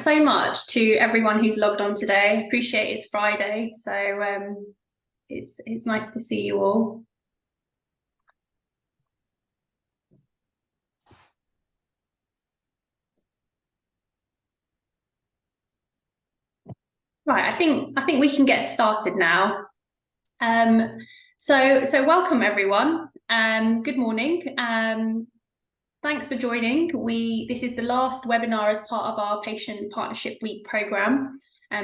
so much to everyone who's logged on today. Appreciate it's Friday, so it's nice to see you all. Right, I think we can get started now. So welcome everyone. Good morning. Thanks for joining. This is the last webinar as part of our Patient Partnership Week programme.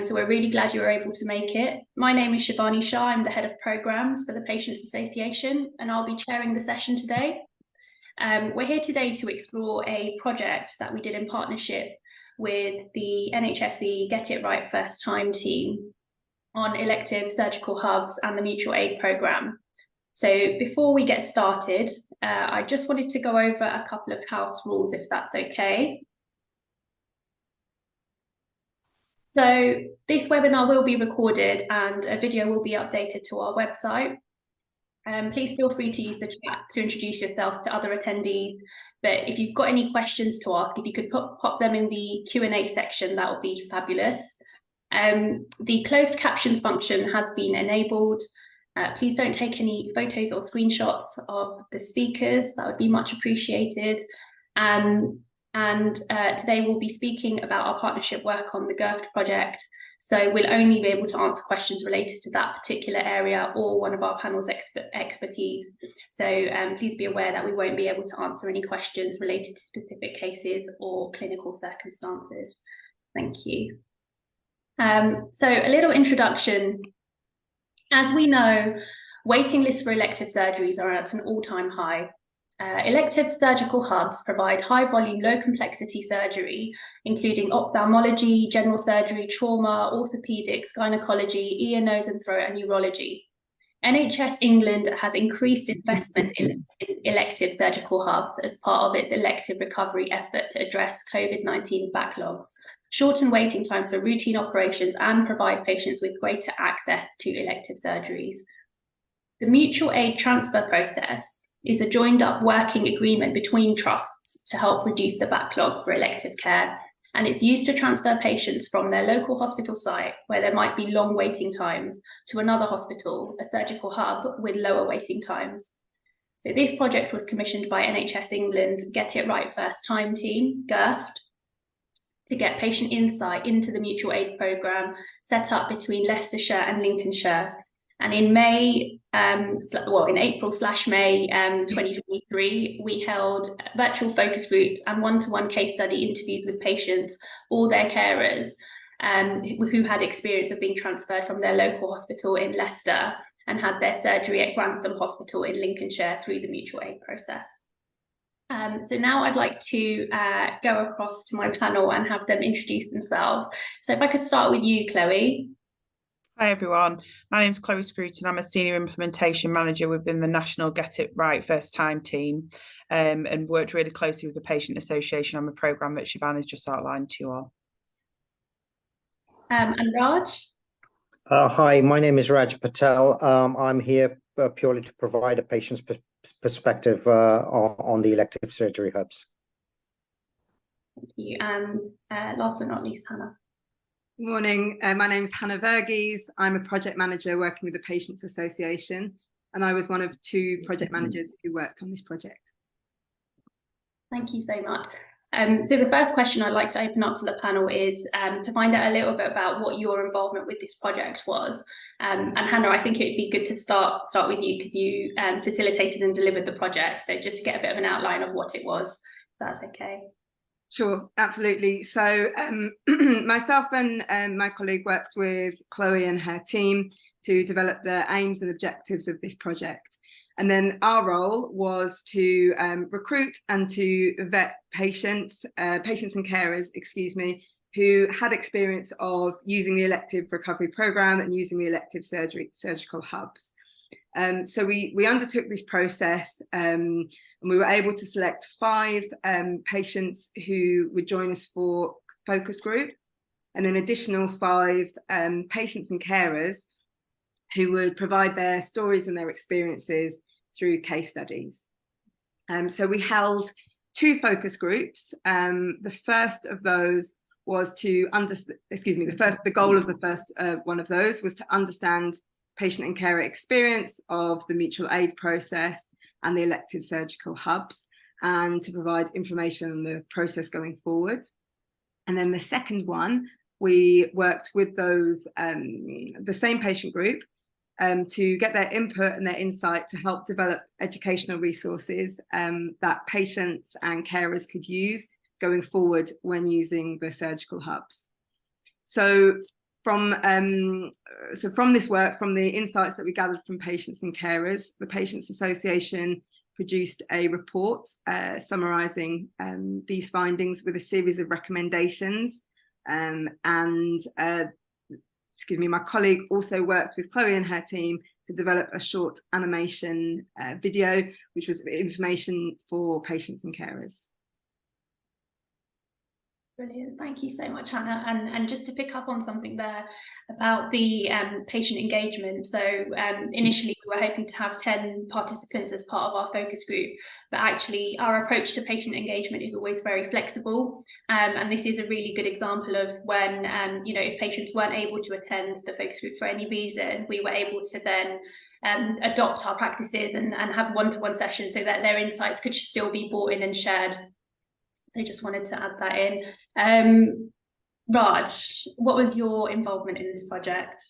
So we're really glad you were able to make it. My name is Shivani Shah. I'm the Head of Programmes for the Patients Association, and I'll be chairing the session today. We're here today to explore a project that we did in partnership with the NHSE Get It Right First Time team on elective surgical hubs and the mutual aid programme. So before we get started, I just wanted to go over a couple of house rules, if that's okay. So this webinar will be recorded and a video will be updated to our website. Please feel free to use the chat to introduce yourselves to other attendees. But if you've got any questions to ask, if you could pop them in the Q&A section, that would be fabulous. The closed captions function has been enabled. Please don't take any photos or screenshots of the speakers. That would be much appreciated. They will be speaking about our partnership work on the GIRFT project. So we'll only be able to answer questions related to that particular area or one of our panel's expertise. So please be aware that we won't be able to answer any questions related to specific cases or clinical circumstances. Thank you. So a little introduction. As we know, waiting lists for elective surgeries are at an all-time high. Elective surgical hubs provide high-volume, low-complexity surgery, including ophthalmology, general surgery, trauma, orthopedics, gynecology, ear, nose and throat, and urology. NHS England has increased investment in elective surgical hubs as part of its elective recovery effort to address COVID-19 backlogs, shorten waiting time for routine operations, and provide patients with greater access to elective surgeries. The mutual aid transfer process is a joined-up working agreement between trusts to help reduce the backlog for elective care, and it's used to transfer patients from their local hospital site, where there might be long waiting times, to another hospital, a surgical hub with lower waiting times. So this project was commissioned by NHS England's Get It Right First Time team, GIRFT, to get patient insight into the mutual aid programme set up between Leicestershire and Lincolnshire. And in May, in April/May 2023, we held virtual focus groups and one-to-one case study interviews with patients or their carers who had experience of being transferred from their local hospital in Leicester and had their surgery at Grantham Hospital in Lincolnshire through the mutual aid process. So now I'd like to go across to my panel and have them introduce themselves. So if I could start with you, Chloe. Hi everyone, my name is Chloe Scruton. I'm a Senior Implementation Manager within the National Get It Right First Time team and worked really closely with the Patient Association on the programme that Shivani has just outlined to you all. And Raj? Hi, my name is Raj Patel. I'm here purely to provide a patient's perspective on the elective surgery hubs. Thank you. And last but not least, Hannah. Good morning, my name is Hannah Verghese. I'm a project manager working with the Patients Association, and I was one of two project managers who worked on this project. Thank you so much. So the first question I'd like to open up to the panel is to find out a little bit about what your involvement with this project was. And Hannah, I think it'd be good to start with you because you facilitated and delivered the project. So just to get a bit of an outline of what it was, if that's okay. Sure, absolutely. So myself and my colleague worked with Chloe and her team to develop the aims and objectives of this project. And then our role was to recruit and to vet patients and carers, who had experience of using the elective recovery programme and using the elective surgical hubs. So we undertook this process and we were able to select 5 patients who would join us for focus group, and an additional 5 patients and carers who would provide their stories and their experiences through case studies. So we held 2 focus groups. The first of those was to understand, the goal of the first one of those was to understand patient and carer experience of the mutual aid process and the elective surgical hubs, and to provide information on the process going forward. And then the second one, we worked with those, the same patient group, to get their input and their insight to help develop educational resources that patients and carers could use going forward when using the surgical hubs. So from this work, from the insights that we gathered from patients and carers, the Patients Association produced a report summarising these findings with a series of recommendations. My colleague also worked with Chloe and her team to develop a short animation video, which was information for patients and carers. Brilliant. Thank you so much, Hannah. And just to pick up on something there about the patient engagement. So initially we were hoping to have 10 participants as part of our focus group, but actually our approach to patient engagement is always very flexible. And this is a really good example of when, if patients weren't able to attend the focus group for any reason, we were able to then adopt our practices and have one-to-one sessions so that their insights could still be brought in and shared. I just wanted to add that in. Raj, what was your involvement in this project?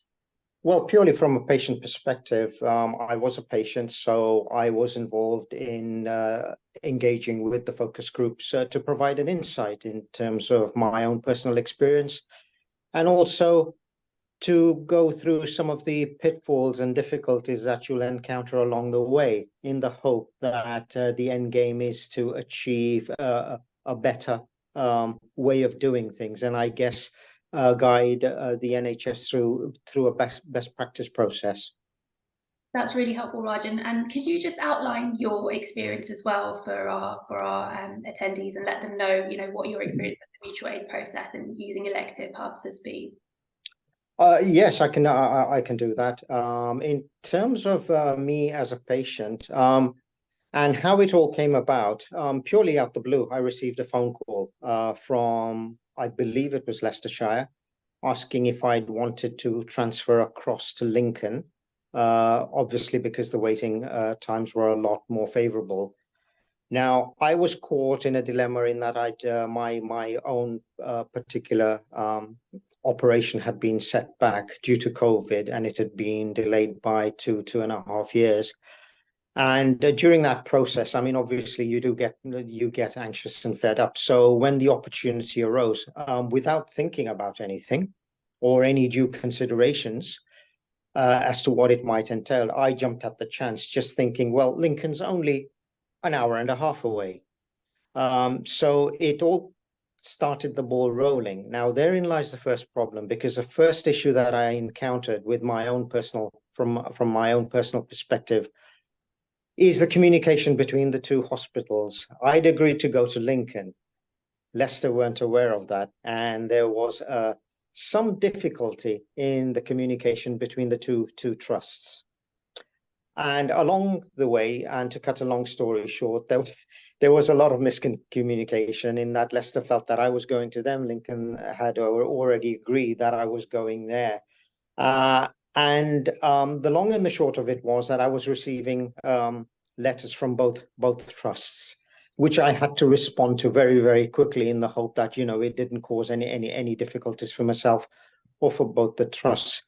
Well, purely from a patient perspective, I was a patient, so I was involved in engaging with the focus groups to provide an insight in terms of my own personal experience, and also to go through some of the pitfalls and difficulties that you'll encounter along the way, in the hope that the end game is to achieve a better way of doing things, and I guess guide the NHS through a best practice process. That's really helpful, Raj. And could you just outline your experience as well for our attendees, and let them know, what your experience of the mutual aid process and using elective hubs has been? Yes, I can do that. In terms of me as a patient, and how it all came about, purely out the blue, I received a phone call from, I believe it was Leicestershire, asking if I'd wanted to transfer across to Lincoln, obviously because the waiting times were a lot more favourable. Now, I was caught in a dilemma in that my own particular operation had been set back due to COVID, and it had been delayed by 2.5 years. And during that process, I mean, obviously you get anxious and fed up. So when the opportunity arose, without thinking about anything or any due considerations as to what it might entail, I jumped at the chance, just thinking, well, Lincoln's only an hour and a half away. So it all started the ball rolling. Now, therein lies the first problem, because the first issue that I encountered with my own from my own personal perspective is the communication between the two hospitals. I'd agreed to go to Lincoln. Leicester weren't aware of that, and there was some difficulty in the communication between the two trusts. And along the way, and to cut a long story short, there was a lot of miscommunication in that Leicester felt that I was going to them. Lincoln had already agreed that I was going there. And the long and the short of it was that I was receiving letters from both trusts, which I had to respond to very, very quickly, in the hope that, it didn't cause any difficulties for myself or for both the trusts.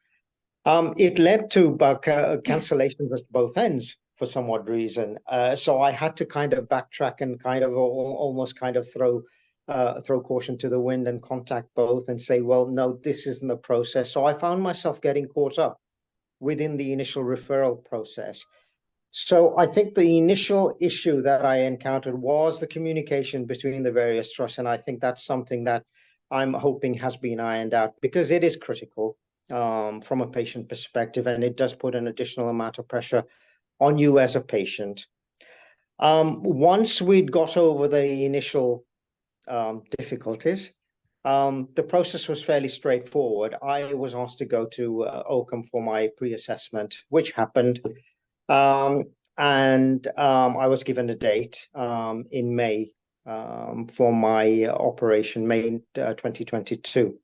It led to cancellations at both ends for some odd reason. So I had to kind of backtrack and kind of almost kind of throw caution to the wind and contact both and say, well, no, this isn't the process. So I found myself getting caught up within the initial referral process. So I think the initial issue that I encountered was the communication between the various trusts. And I think that's something that I'm hoping has been ironed out, because it is critical from a patient perspective, and it does put an additional amount of pressure on you as a patient. Once we'd got over the initial difficulties, the process was fairly straightforward. I was asked to go to Oakham for my pre-assessment, which happened. And I was given a date in May for my operation, May 2022.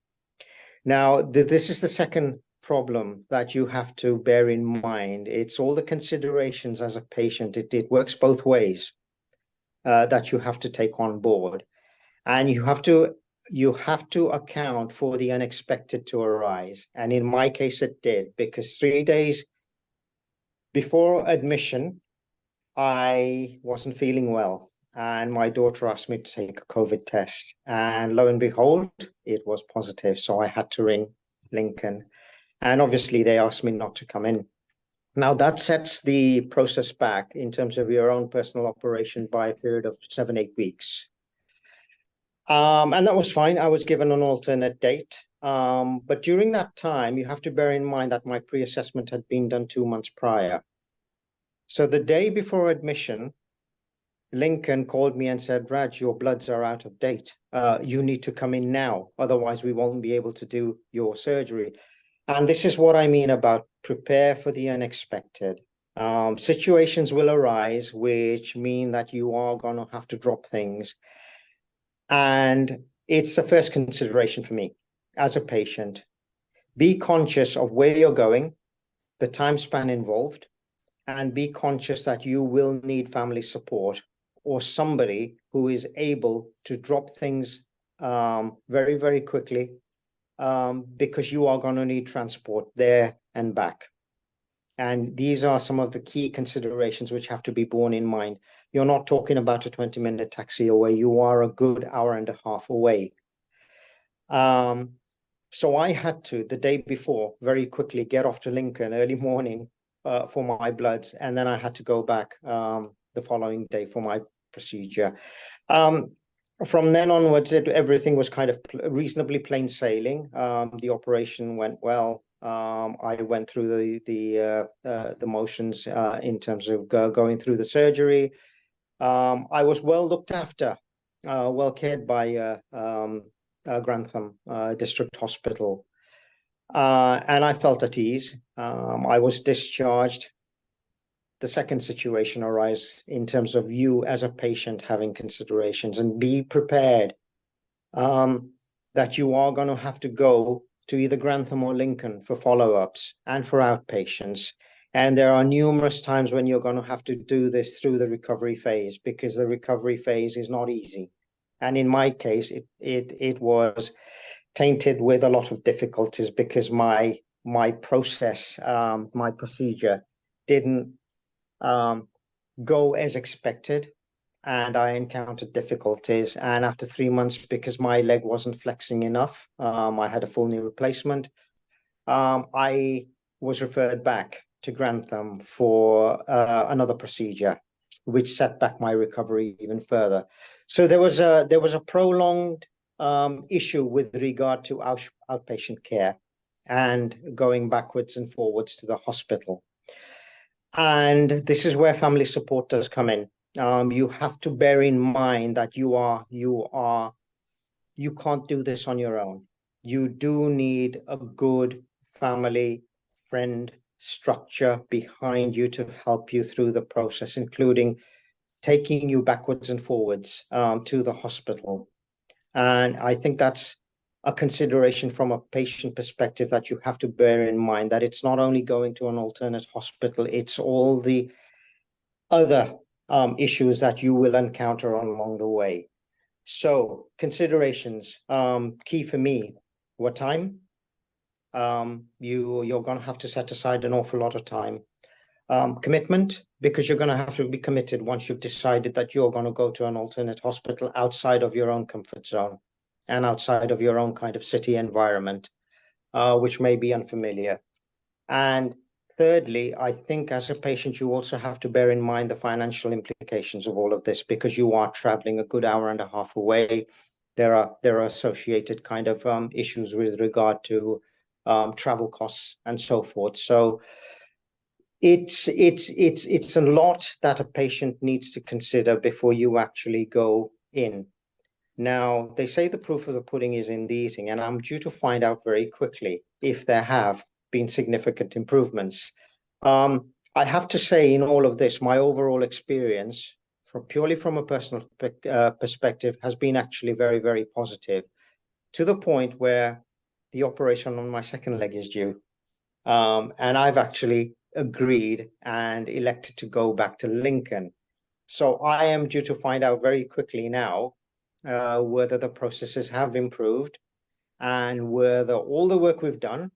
Now, this is the second problem that you have to bear in mind. It's all the considerations as a patient. It works both ways that you have to take on board. And you have to account for the unexpected to arise. And in my case, it did, because 3 days before admission, I wasn't feeling well. And my daughter asked me to take a COVID test. And lo and behold, it was positive. So I had to ring Lincoln. And obviously, they asked me not to come in. Now, that sets the process back in terms of your own personal operation by a period of 7-8 weeks. And that was fine. I was given an alternate date. But during that time, you have to bear in mind that my pre-assessment had been done 2 months prior. So the day before admission, Lincoln called me and said, Raj, your bloods are out of date. You need to come in now. Otherwise, we won't be able to do your surgery. And this is what I mean about prepare for the unexpected. Situations will arise which mean that you are going to have to drop things. And it's the first consideration for me as a patient. Be conscious of where you're going, the time span involved, and be conscious that you will need family support or somebody who is able to drop things very, very quickly, because you are going to need transport there and back. And these are some of the key considerations which have to be borne in mind. You're not talking about a 20-minute taxi away. You are a good hour and a half away. So I had to, the day before, very quickly get off to Lincoln early morning for my bloods. And then I had to go back the following day for my procedure. From then onwards, everything was kind of reasonably plain sailing. The operation went well. I went through the motions in terms of going through the surgery. I was well looked after, well cared by Grantham District Hospital, and I felt at ease. I was discharged. The second situation arises in terms of you as a patient having considerations, and be prepared that you are going to have to go to either Grantham or Lincoln for follow-ups and for outpatients. And there are numerous times when you're going to have to do this through the recovery phase, because the recovery phase is not easy. And in my case, it was tainted with a lot of difficulties because my process, my procedure didn't go as expected, and I encountered difficulties. And after 3 months, because my leg wasn't flexing enough, I had a full knee replacement. I was referred back to Grantham for another procedure, which set back my recovery even further. So there was a prolonged issue with regard to outpatient care and going backwards and forwards to the hospital. And this is where family support does come in. You have to bear in mind that you can't do this on your own. You do need a good family, friend structure behind you to help you through the process, including taking you backwards and forwards to the hospital. And I think that's a consideration from a patient perspective that you have to bear in mind, that it's not only going to an alternate hospital, it's all the other issues that you will encounter along the way. So considerations, key for me, what time? You're going to have to set aside an awful lot of time. Commitment, because you're going to have to be committed once you've decided that you're going to go to an alternate hospital outside of your own comfort zone and outside of your own kind of city environment, which may be unfamiliar. And thirdly, I think as a patient, you also have to bear in mind the financial implications of all of this, because you are traveling a good hour and a half away. There are associated kind of issues with regard to travel costs and so forth. So it's a lot that a patient needs to consider before you actually go in. Now, they say the proof of the pudding is in the eating, and I'm due to find out very quickly if there have been significant improvements. I have to say, in all of this, my overall experience purely from a personal perspective, has been actually very, very positive, to the point where the operation on my second leg is due. And I've actually agreed and elected to go back to Lincoln. So I am due to find out very quickly now whether the processes have improved and whether all the work we've done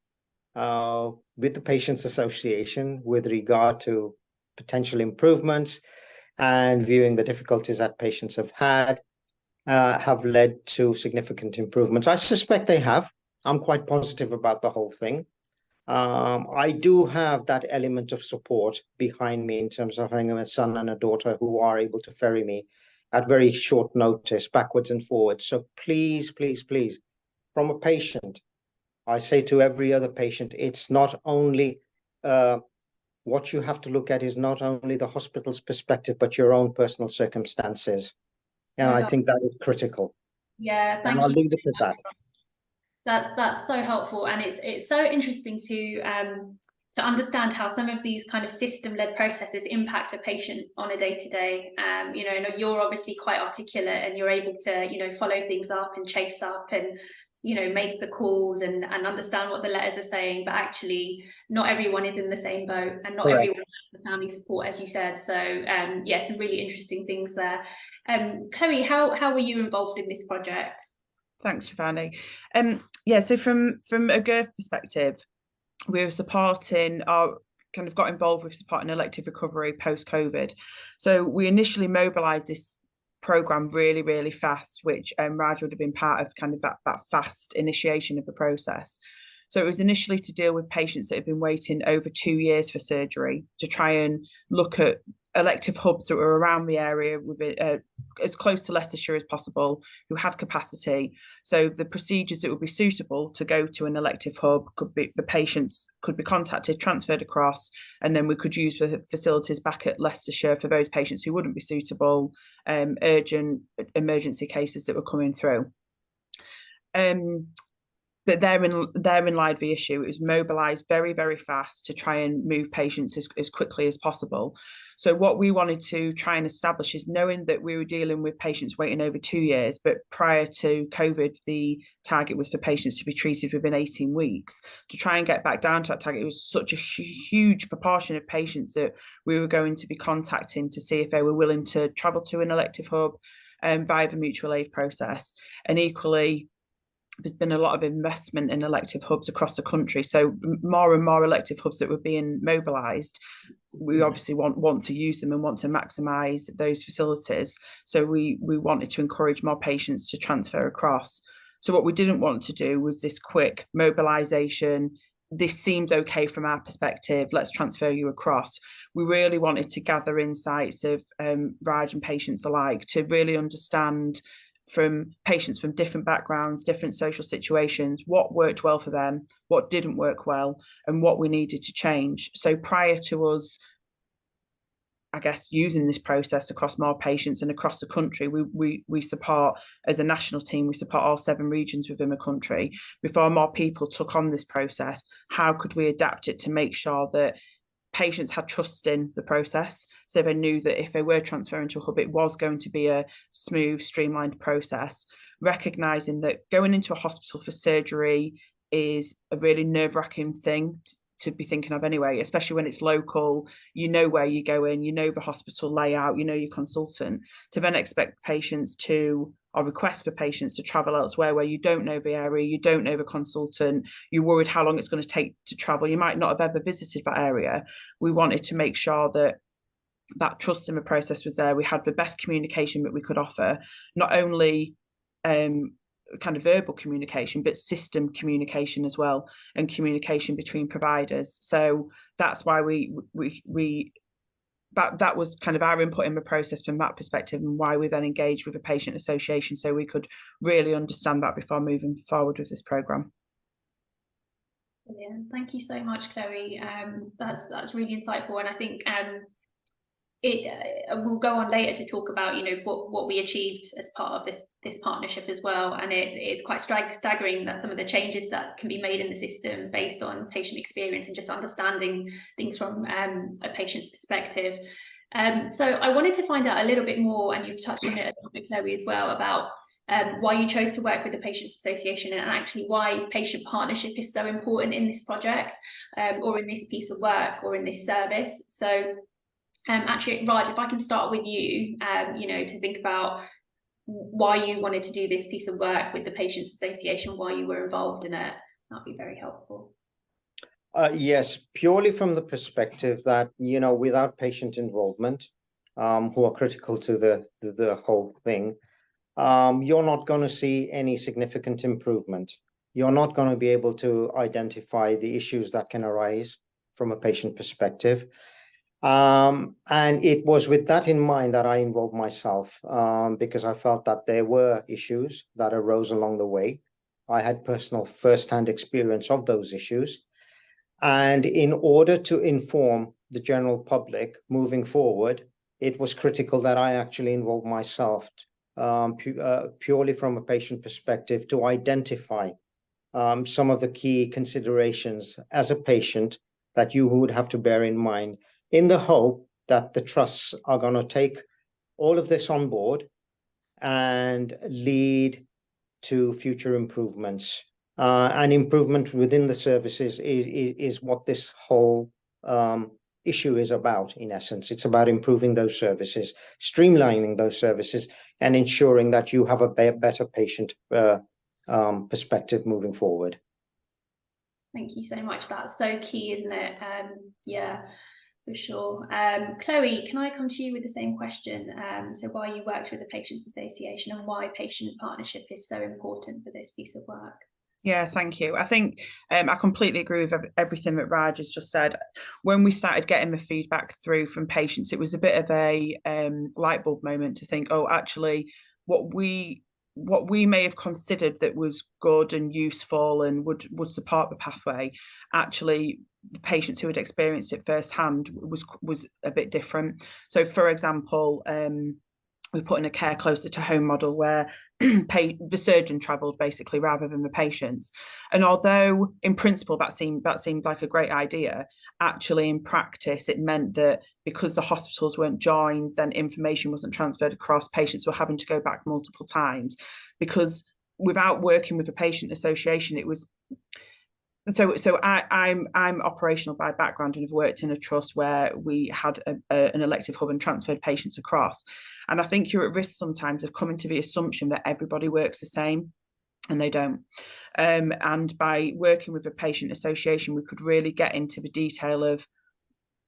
with the Patients Association with regard to potential improvements and viewing the difficulties that patients have led to significant improvements. I suspect they have. I'm quite positive about the whole thing. I do have that element of support behind me in terms of having a son and a daughter who are able to ferry me at very short notice, backwards and forwards. So please, please, please, from a patient, I say to every other patient, it's not only what you have to look at is not only the hospital's perspective, but your own personal circumstances. And I think that is critical. Yeah, thank you. I'll leave it at that. That's so helpful, and it's so interesting to understand how some of these kind of system-led processes impact a patient on a day-to-day. You know, you're obviously quite articulate, and you're able to, you know, follow things up and chase up and, you know, make the calls and understand what the letters are saying. But actually, not everyone is in the same boat, and not Correct. everyone has the family support, as you said. So yeah, some really interesting things there. Chloe, how were you involved in this project? Thanks, Shivani. Yeah, so from a GIRF perspective, we were supporting got involved with supporting elective recovery post-COVID. So we initially mobilised this programme really, really fast, which Raj would have been part of kind of that fast initiation of the process. So it was initially to deal with patients that had been waiting over 2 years for surgery, to try and look at elective hubs that were around the area with it, as close to Leicestershire as possible, who had capacity. So the procedures that would be suitable to go to an elective hub the patients could be contacted, transferred across, and then we could use the facilities back at Leicestershire for those patients who wouldn't be suitable, urgent emergency cases that were coming through. But therein lied the issue. It was mobilised very, very fast to try and move patients as quickly as possible. So what we wanted to try and establish is, knowing that we were dealing with patients waiting over 2 years, but prior to COVID, the target was for patients to be treated within 18 weeks, to try and get back down to that target. It was such a huge proportion of patients that we were going to be contacting to see if they were willing to travel to an elective hub via the mutual aid process. And equally, there's been a lot of investment in elective hubs across the country. So more and more elective hubs that were being mobilised, we obviously want to use them and want to maximise those facilities. So we wanted to encourage more patients to transfer across. So what we didn't want to do was this quick mobilisation. This seemed okay from our perspective, let's transfer you across. We really wanted to gather insights of Raj and patients alike, to really understand from patients from different backgrounds, different social situations, what worked well for them, what didn't work well, and what we needed to change. So prior to us, I guess, using this process across more patients and across the country, we support, as a national team, we support all 7 regions within the country. Before more people took on this process, how could we adapt it to make sure that patients had trust in the process, so they knew that if they were transferring to a hub, it was going to be a smooth, streamlined process, recognising that going into a hospital for surgery is a really nerve-wracking thing to be thinking of anyway, especially when it's local. You know where you go in, you know the hospital layout, you know your consultant. To then expect patients to, or request for patients to travel elsewhere where you don't know the area, you don't know the consultant, you're worried how long it's going to take to travel, you might not have ever visited that area. We wanted to make sure that that trust in the process was there. We had the best communication that we could offer, not only kind of verbal communication, but system communication as well, and communication between providers. So that's why that was kind of our input in the process from that perspective, and why we then engaged with a patient association, so we could really understand that before moving forward with this programme. Brilliant. Thank you so much, Chloe. That's really insightful, and I think we'll go on later to talk about, you know, what we achieved as part of this partnership as well. And it's quite staggering that some of the changes that can be made in the system based on patient experience and just understanding things from a patient's perspective. So I wanted to find out a little bit more, and you've touched on it a little bit, Chloe, as well, about why you chose to work with the Patients Association, and actually why patient partnership is so important in this project, or in this piece of work, or in this service. So actually, Raj, if I can start with you, to think about why you wanted to do this piece of work with the Patients Association, why you were involved in it, that'd be very helpful. Yes, purely from the perspective that, without patient involvement, who are critical to the whole thing, you're not going to see any significant improvement. You're not going to be able to identify the issues that can arise from a patient perspective. And it was with that in mind that I involved myself, because I felt that there were issues that arose along the way. I had personal first-hand experience of those issues. And in order to inform the general public moving forward, it was critical that I actually involve myself, purely from a patient perspective, to identify some of the key considerations as a patient that you would have to bear in mind, in the hope that the trusts are going to take all of this on board and lead to future improvements. And improvement within the services is what this whole issue is about. In essence, it's about improving those services, streamlining those services, and ensuring that you have a better patient perspective moving forward. Thank you so much. That's so key, isn't it? Yeah, for sure. Chloe, can I come to you with the same question? So why you worked with the Patients Association and why patient partnership is so important for this piece of work? Yeah, thank you. I think I completely agree with everything that Raj has just said. When we started getting the feedback through from patients, it was a bit of a light bulb moment to think, oh, actually, what we may have considered that was good and useful and would support the pathway, actually the patients who had experienced it firsthand was a bit different. So, for example, we put in a care closer to home model where the surgeon travelled basically rather than the patients. And although in principle that seemed like a great idea, actually in practice it meant that because the hospitals weren't joined, then information wasn't transferred across. Patients were having to go back multiple times because without working with a patient association, it was. So I'm operational by background and have worked in a trust where we had an elective hub and transferred patients across. And I think you're at risk sometimes of coming to the assumption that everybody works the same, and they don't. And by working with a patient association, we could really get into the detail of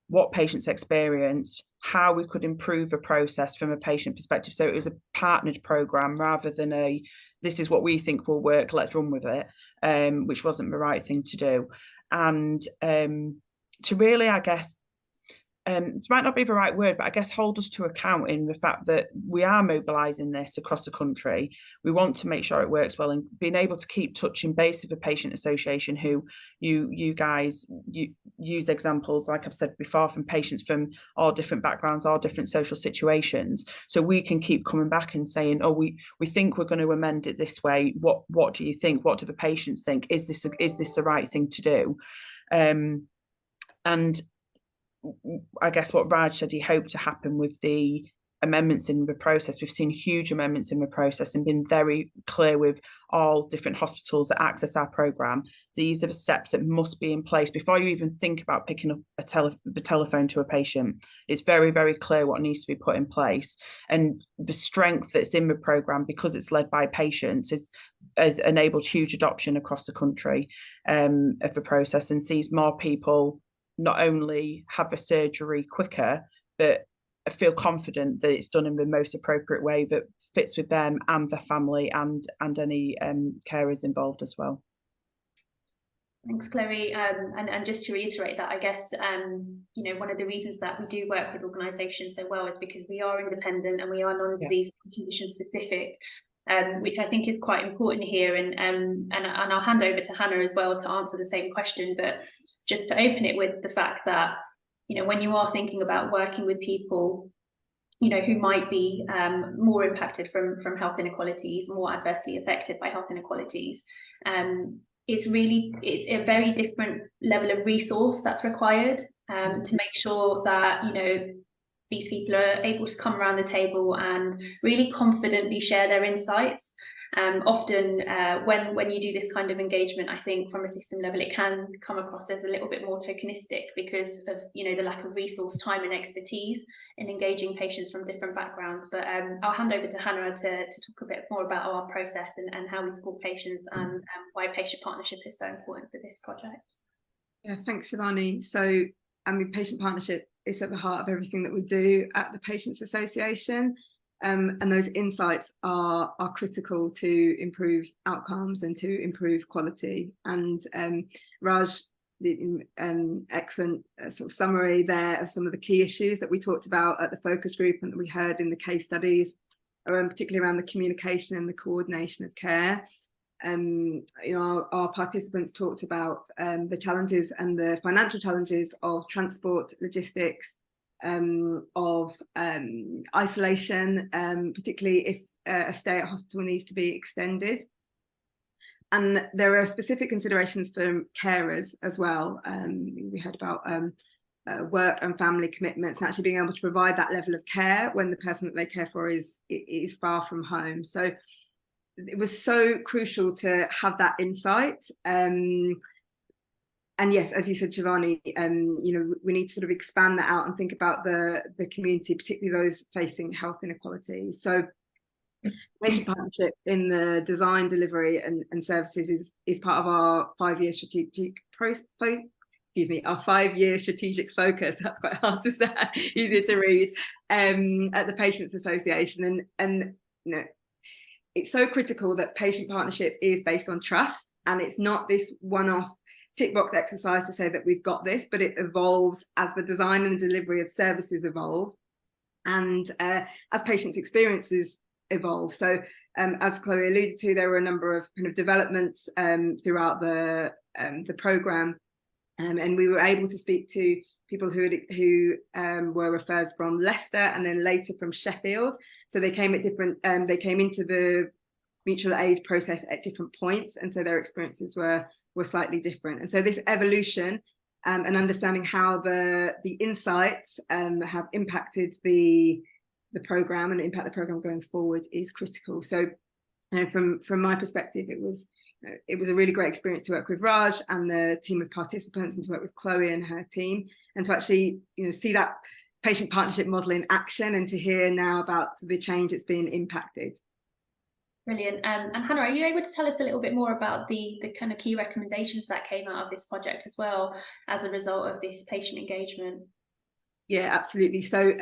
what patients experienced, how we could improve the process from a patient perspective. So it was a partnered program rather than this is what we think will work, let's run with it, which wasn't the right thing to do. And to really, I guess, it might not be the right word, but I guess hold us to account in the fact that we are mobilising this across the country. We want to make sure it works well, and being able to keep touching base with the patient association who you guys use examples, like I've said before, from patients from all different backgrounds, all different social situations. So we can keep coming back and saying, oh, we think we're going to amend it this way. What do you think? What do the patients think? Is this the right thing to do? And I guess what Raj said he hoped to happen with the amendments in the process. We've seen huge amendments in the process and been very clear with all different hospitals that access our programme. These are the steps that must be in place before you even think about picking up the telephone to a patient. It's very, very clear what needs to be put in place. And the strength that's in the programme, because it's led by patients, has enabled huge adoption across the country of the process, and sees more people not only have a surgery quicker, but feel confident that it's done in the most appropriate way that fits with them and their family and any carers involved as well. Thanks, Chloe. And just to reiterate that, I guess, one of the reasons that we do work with organisations so well is because we are independent and we are non-disease condition specific, which I think is quite important here. And I'll hand over to Hannah as well to answer the same question, but just to open it with the fact that, when you are thinking about working with people, who might be more impacted from health inequalities, more adversely affected by health inequalities, it's a very different level of resource that's required to make sure that, these people are able to come around the table and really confidently share their insights. Often when you do this kind of engagement, I think from a system level it can come across as a little bit more tokenistic because of the lack of resource, time and expertise in engaging patients from different backgrounds. But I'll hand over to Hannah to talk a bit more about our process and how we support patients and why patient partnership is so important for this project. Yeah, thanks, Shivani. So, I mean, patient partnership is at the heart of everything that we do at the Patients Association. And those insights are critical to improve outcomes and to improve quality. And Raj, the excellent sort of summary there of some of the key issues that we talked about at the focus group and that we heard in the case studies, particularly around the communication and the coordination of care. Our participants talked about the challenges and the financial challenges of transport, logistics, of isolation, particularly if a stay at hospital needs to be extended. And there are specific considerations for carers as well. We heard about work and family commitments and actually being able to provide that level of care when the person that they care for is far from home. So it was so crucial to have that insight. And yes, as you said, Shivani, we need to sort of expand that out and think about the community, particularly those facing health inequality. So patient partnership in the design, delivery and services is part of our 5-year strategic our 5-year strategic focus. That's quite hard to say, easier to read, at the Patients Association. And it's so critical that patient partnership is based on trust, and it's not this one-off tick box exercise to say that we've got this, but it evolves as the design and delivery of services evolve, and as patients' experiences evolve. So as Chloe alluded to, there were a number of kind of developments throughout the programme, and we were able to speak to people who were referred from Leicester and then later from Sheffield. So they came at different, they came into the mutual aid process at different points, and so their experiences were slightly different. And so this evolution and understanding how the insights have impacted the programme and impact the programme going forward is critical. So from my perspective, it was a really great experience to work with Raj and the team of participants, and to work with Chloe and her team, and to actually see that patient partnership model in action, and to hear now about the change that's been impacted. Brilliant. And Hannah, are you able to tell us a little bit more about the kind of key recommendations that came out of this project as well as a result of this patient engagement? Yeah, absolutely. So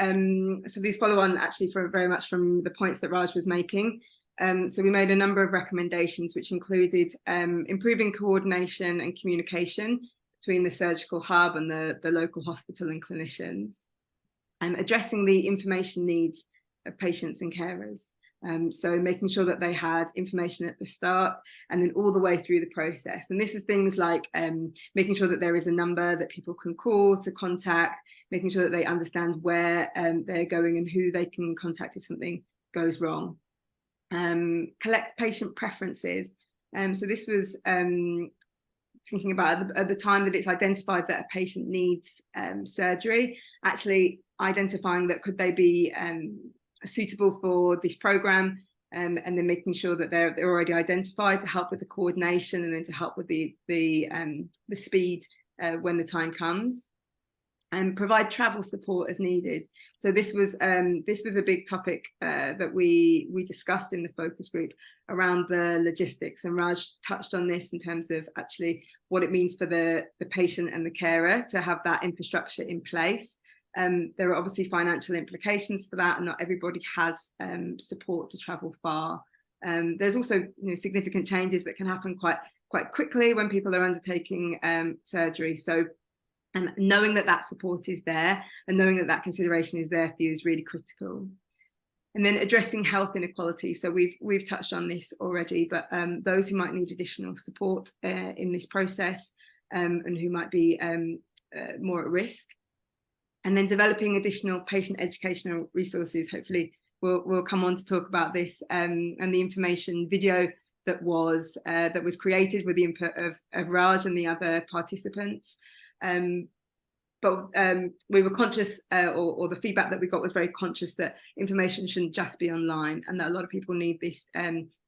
so these follow on actually very much from the points that Raj was making. So we made a number of recommendations, which included improving coordination and communication between the surgical hub and the local hospital and clinicians, addressing the information needs of patients and carers. So making sure that they had information at the start and then all the way through the process. And this is things like making sure that there is a number that people can call to contact, making sure that they understand where they're going and who they can contact if something goes wrong. Collect patient preferences. So this was thinking about at the time that it's identified that a patient needs surgery, actually identifying that could they be suitable for this programme, and then making sure that they're already identified to help with the coordination and then to help with the speed when the time comes, and provide travel support as needed. So this was a big topic that we discussed in the focus group around the logistics, and Raj touched on this in terms of actually what it means for the patient and the carer to have that infrastructure in place. There are obviously financial implications for that, and not everybody has support to travel far. There's also significant changes that can happen quite quickly when people are undertaking surgery. So knowing that support is there and knowing that consideration is there for you is really critical. And then addressing health inequality. So we've touched on this already, but those who might need additional support in this process and who might be more at risk. And then developing additional patient educational resources. Hopefully we'll come on to talk about this, and the information video that was created with the input of Raj and the other participants. but we were conscious, or the feedback that we got was very conscious that information shouldn't just be online, and that a lot of people need this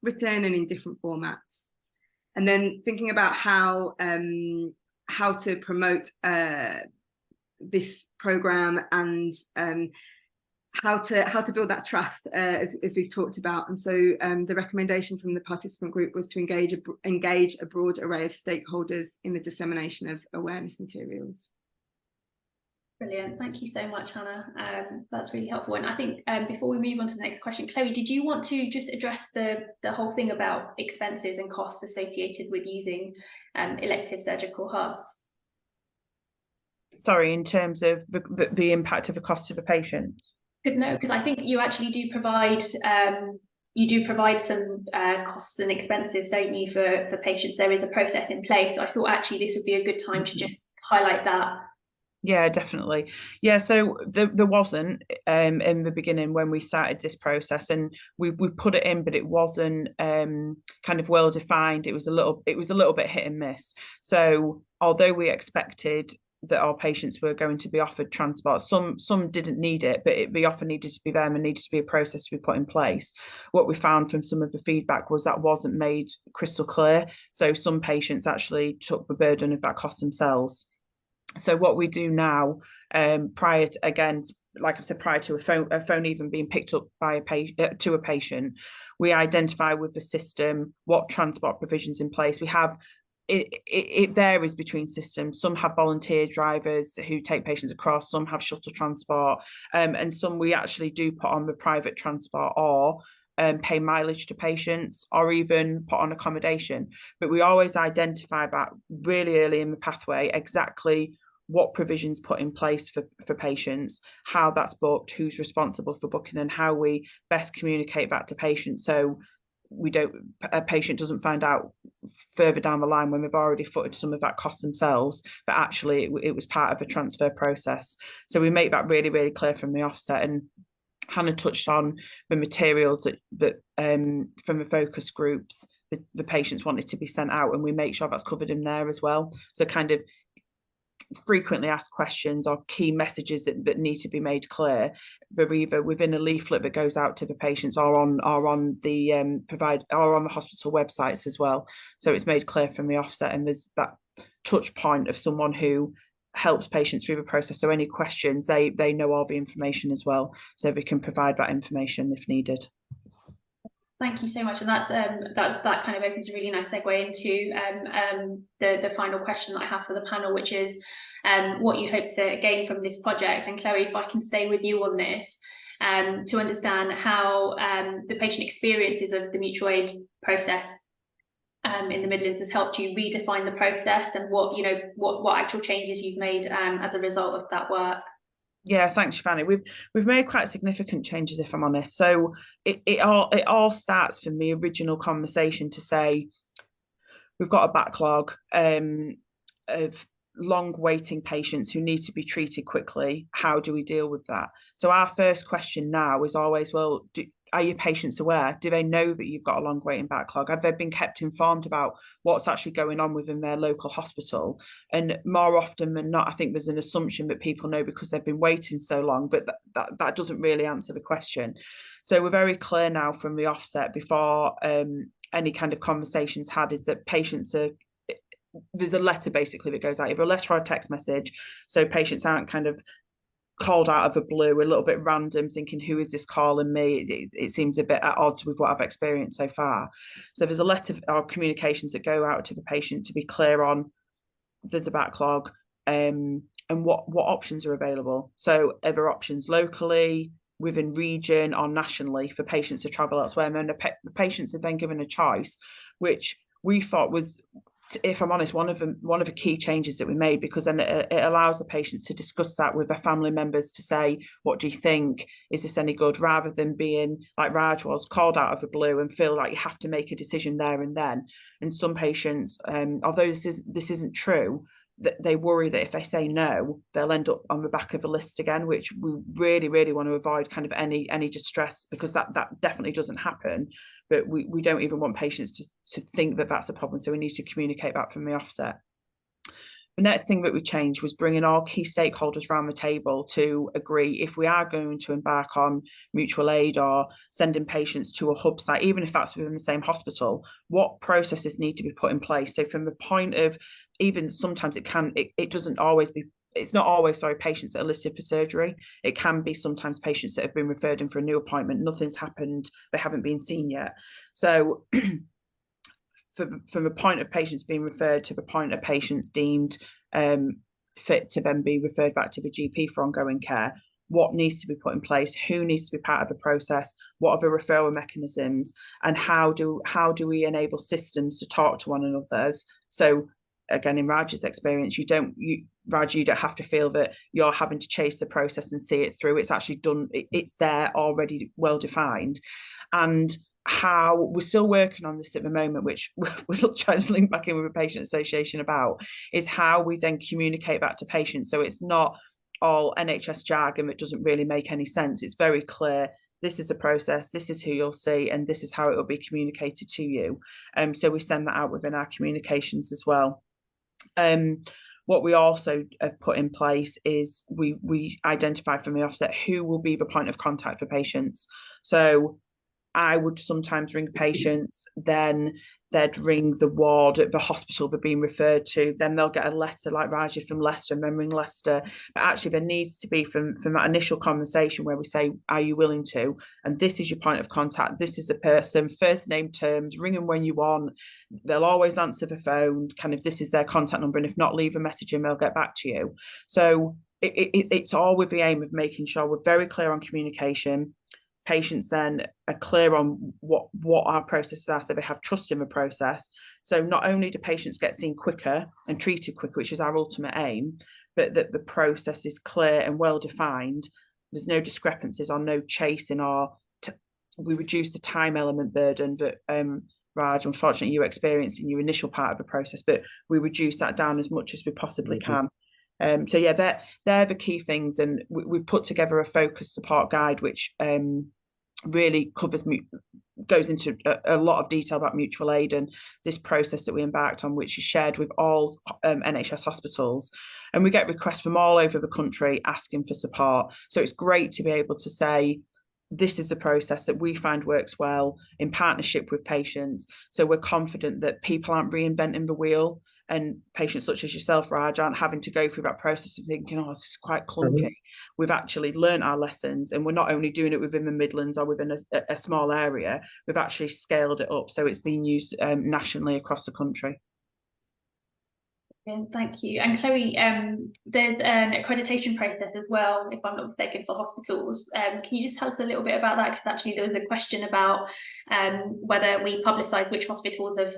written and in different formats. And then thinking about how to promote this programme, and how to build that trust, as we've talked about. And so the recommendation from the participant group was to engage a broad array of stakeholders in the dissemination of awareness materials. Brilliant. Thank you so much, Hannah. That's really helpful. And I think before we move on to the next question, Chloe, did you want to just address the whole thing about expenses and costs associated with using elective surgical hubs? Sorry, in terms of the impact of the cost to the patients? Because I think you actually do provide some costs and expenses, don't you, for patients? There is a process in place. So I thought actually this would be a good time to just highlight that. Yeah, definitely. Yeah, so there wasn't in the beginning when we started this process, and we put it in, but it wasn't kind of well defined. It was a little bit hit and miss. So although we expected that our patients were going to be offered transport, some didn't need it, but the offer needed to be there and needed to be a process to be put in place. What we found from some of the feedback was that wasn't made crystal clear. So some patients actually took the burden of that cost themselves. So what we do now, prior to, again, like I said, prior to a phone even being picked up by a patient, we identify with the system what transport provisions in place. We have it varies between systems. Some have volunteer drivers who take patients across, some have shuttle transport, and some we actually do put on the private transport or pay mileage to patients, or even put on accommodation. But we always identify that really early in the pathway exactly what provisions put in place for patients, how that's booked, who's responsible for booking, and how we best communicate that to patients, so a patient doesn't find out further down the line when we've already footed some of that cost themselves, but actually it was part of a transfer process. So we make that really, really clear from the offset. And Hannah touched on the materials that from the focus groups, the patients wanted to be sent out, and we make sure that's covered in there as well. So kind of frequently asked questions or key messages that need to be made clear, but either within a leaflet that goes out to the patients or on the hospital websites as well. So it's made clear from the offset, and there's that touch point of someone who helps patients through the process. So any questions, they know all the information as well, so we can provide that information if needed. Thank you so much, and that kind of opens a really nice segue into the final question that I have for the panel, which is what you hope to gain from this project. And Chloe, if I can stay with you on this, to understand how the patient experiences of the mutual aid process in the Midlands has helped you redefine the process, and what actual changes you've made as a result of that work. Yeah, thanks, Shivani. We've made quite significant changes, if I'm honest. So it all starts from the original conversation to say we've got a backlog of long waiting patients who need to be treated quickly. How do we deal with that? So our first question now is always, well, are your patients aware? Do they know that you've got a long waiting backlog? Have they been kept informed about what's actually going on within their local hospital? And more often than not, I think there's an assumption that people know because they've been waiting so long, but that doesn't really answer the question. So we're very clear now from the offset before any kind of conversations had, is that patients are, there's a letter basically that goes out, either a letter or a text message, so patients aren't kind of called out of the blue, a little bit random, thinking, who is this calling me? It seems a bit at odds with what I've experienced so far. So there's a letter or communications that go out to the patient to be clear on there's a backlog, and what options are available. So are there options locally, within region, or nationally for patients to travel elsewhere? And then the patients are then given a choice, which we thought was, if I'm honest, one of the key changes that we made, because then it allows the patients to discuss that with their family members, to say, what do you think? Is this any good? Rather than being, like Raj was, called out of the blue and feel like you have to make a decision there and then. And some patients, although this isn't true, that they worry that if they say no, they'll end up on the back of a list again, which we really, really want to avoid kind of any distress, because that definitely doesn't happen. But we don't even want patients to think that that's a problem. So we need to communicate that from the offset. the next thing that we changed was bringing all key stakeholders around the table to agree if we are going to embark on mutual aid or sending patients to a hub site, even if that's within the same hospital, what processes need to be put in place. So from the point of, even sometimes it doesn't always be, it's not always, patients that are listed for surgery. It can be sometimes patients that have been referred in for a new appointment, nothing's happened, they haven't been seen yet. So from the point of patients being referred to the point of patients deemed fit to then be referred back to the GP for ongoing care, what needs to be put in place, who needs to be part of the process, what are the referral mechanisms, and how do we enable systems to talk to one another. So again, in Raj's experience, Raj, you don't have to feel that you're having to chase the process and see it through. It's actually done, it's there already, well defined. And how we're still working on this at the moment, which we're trying to link back in with the patient association about, is how we then communicate back to patients. So it's not all NHS jargon that doesn't really make any sense. It's very clear, this is a process, this is who you'll see, and this is how it will be communicated to you. So we send that out within our communications as well. What we also have put in place is we identify from the offset who will be the point of contact for patients. So I would sometimes ring patients, then they'd ring the ward at the hospital they're being referred to, then they'll get a letter like Raja from Leicester and then ring Leicester. But actually there needs to be from that initial conversation where we say, are you willing to? And this is your point of contact. This is a person, first name terms, ring them when you want. They'll always answer the phone, kind of this is their contact number. And if not, leave a message and they'll get back to you. So it's all with the aim of making sure we're very clear on communication. Patients then are clear on what our processes are, so they have trust in the process. So not only do patients get seen quicker and treated quicker, which is our ultimate aim, but that the process is clear and well defined. There's no discrepancies or no chasing, or we reduce the time element burden that Raj, unfortunately, you experienced in your initial part of the process, but we reduce that down as much as we possibly can. So yeah, they're the key things, and we've put together a focused support guide which really goes into a lot of detail about mutual aid and this process that we embarked on, which is shared with all NHS hospitals. And we get requests from all over the country asking for support. So it's great to be able to say, this is a process that we find works well in partnership with patients. So we're confident that people aren't reinventing the wheel, and patients such as yourself, Raj, aren't having to go through that process of thinking, oh, this is quite clunky. We've actually learned our lessons, and we're not only doing it within the Midlands or within a small area, we've actually scaled it up. So it's being used nationally across the country. Thank you. And Chloe, there's an accreditation process as well, if I'm not mistaken, for hospitals. Can you just tell us a little bit about that? Because actually there was a question about whether we publicise which hospitals have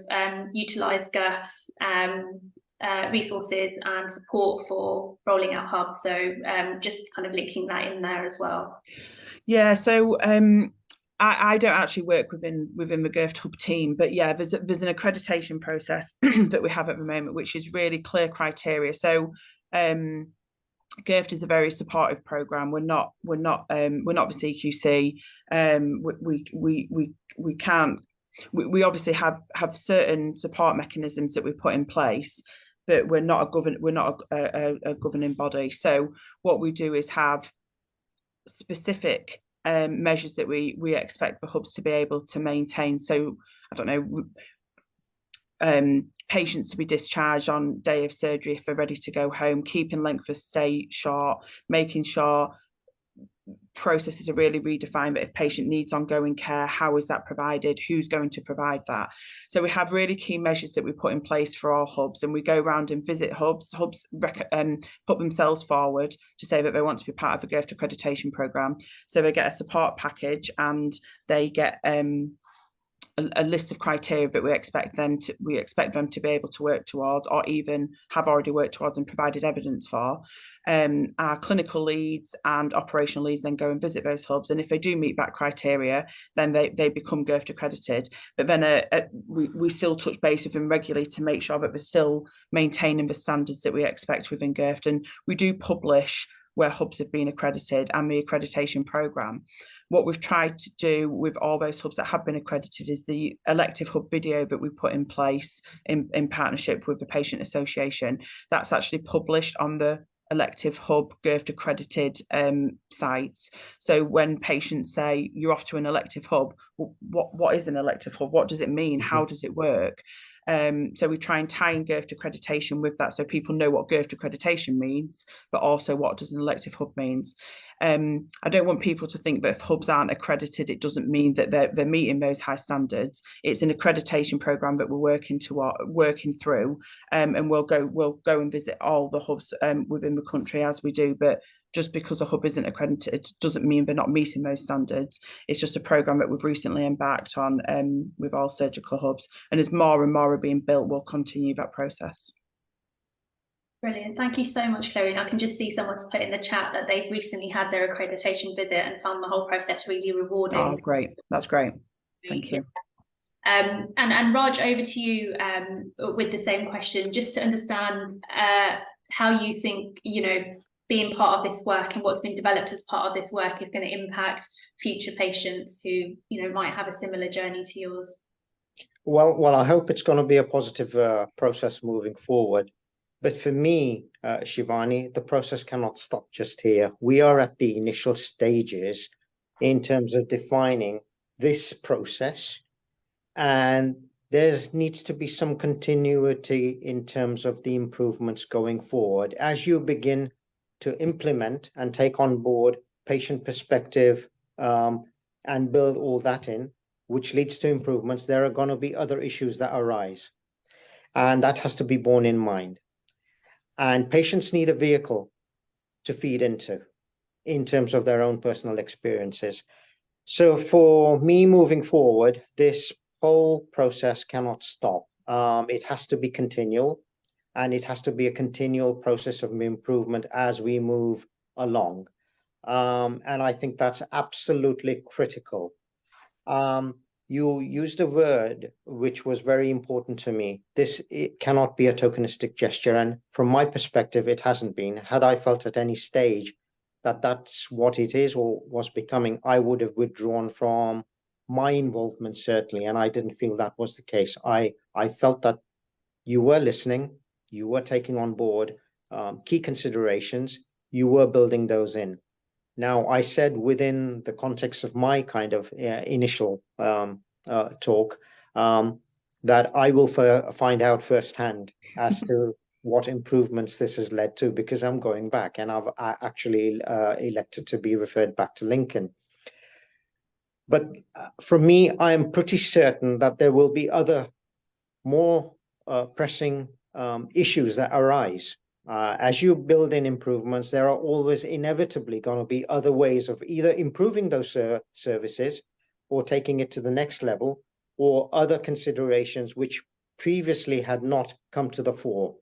utilised GERF's resources and support for rolling out hubs. So just kind of linking that in there as well. Yeah, so I don't actually work within the GERF Hub team, but yeah, there's an accreditation process that we have at the moment, which is really clear criteria. So GERF is a very supportive program. We're not the CQC. We obviously have certain support mechanisms that we put in place, but we're not a governing body. So what we do is have specific measures that we expect the hubs to be able to maintain. So I don't know, patients to be discharged on day of surgery if they're ready to go home, keeping length of stay short, making sure processes are really redefined, but if patient needs ongoing care, how is that provided, who's going to provide that? So we have really key measures that we put in place for our hubs, and we go around and visit hubs put themselves forward to say that they want to be part of the GERF accreditation programme. So they get a support package, and they get a list of criteria that we expect them to be able to work towards, or even have already worked towards and provided evidence for. Our clinical leads and operational leads then go and visit those hubs, and if they do meet that criteria, then they become GERF accredited. But then we still touch base with them regularly to make sure that they're still maintaining the standards that we expect within GERF. And we do publish where hubs have been accredited and the accreditation programme. What we've tried to do with all those hubs that have been accredited is the elective hub video that we put in place in partnership with the patient association. That's actually published on the elective hub GIRFT accredited sites. So when patients say you're off to an elective hub, what is an elective hub? What does it mean? How does it work? So we try and tie in GIRFT accreditation with that, so people know what GIRFT accreditation means, but also what does an elective hub means. I don't want people to think that if hubs aren't accredited, it doesn't mean that they're meeting those high standards. It's an accreditation programme that we're working through, and we'll go and visit all the hubs within the country as we do. But just because a hub isn't accredited doesn't mean they're not meeting those standards. It's just a programme that we've recently embarked on with all surgical hubs, and as more and more are being built, we'll continue that process. Brilliant. Thank you so much, Chloe. And I can just see someone's put in the chat that they've recently had their accreditation visit and found the whole process really rewarding. Oh, great. That's great. Thank you. And Raj, over to you with the same question, just to understand how you think, being part of this work and what's been developed as part of this work is going to impact future patients who, might have a similar journey to yours. Well, I hope it's going to be a positive process moving forward. But for me, Shivani, the process cannot stop just here. We are at the initial stages in terms of defining this process, and there needs to be some continuity in terms of the improvements going forward. As you begin to implement and take on board patient perspective and build all that in, which leads to improvements, there are going to be other issues that arise. And that has to be borne in mind. And patients need a vehicle to feed into in terms of their own personal experiences. So for me moving forward, this whole process cannot stop. It has to be continual, and it has to be a continual process of improvement as we move along. And I think that's absolutely critical. You used a word which was very important to me. It cannot be a tokenistic gesture. And from my perspective, it hasn't been. Had I felt at any stage that that's what it is or was becoming, I would have withdrawn from my involvement, certainly. And I didn't feel that was the case. I felt that you were listening, you were taking on board key considerations, you were building those in. Now, I said within the context of my kind of initial talk that I will find out firsthand as to what improvements this has led to, because I'm going back and I've actually elected to be referred back to Lincoln. But for me, I'm pretty certain that there will be other more pressing issues that arise. As you build in improvements, there are always inevitably going to be other ways of either improving those services or taking it to the next level, or other considerations which previously had not come to the fore.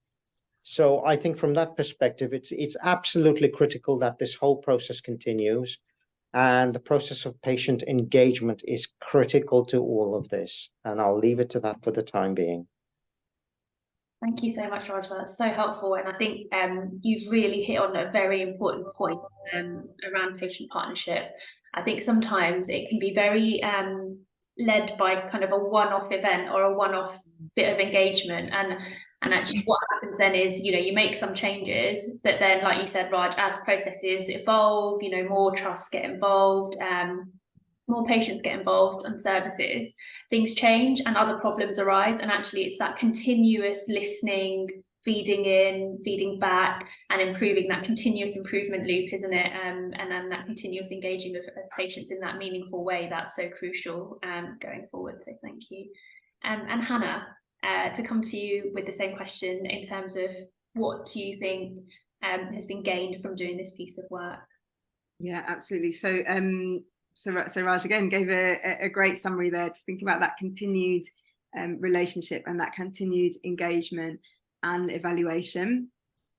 So I think from that perspective, it's absolutely critical that this whole process continues, and the process of patient engagement is critical to all of this. And I'll leave it to that for the time being. Thank you so much, Raj. That's so helpful. And I think you've really hit on a very important point around patient partnership. I think sometimes it can be very led by kind of a one-off event or a one-off bit of engagement. And actually what happens then is, you make some changes, but then, like you said, Raj, as processes evolve, more trusts get involved, more patients get involved on services, things change and other problems arise. And actually it's that continuous listening, feeding in, feeding back, and improving, that continuous improvement loop, isn't it? And then that continuous engaging of patients in that meaningful way, that's so crucial going forward. So thank you. And Hannah, to come to you with the same question in terms of what do you think has been gained from doing this piece of work? Yeah, absolutely. So Raj again gave a great summary there, just thinking about that continued relationship and that continued engagement and evaluation.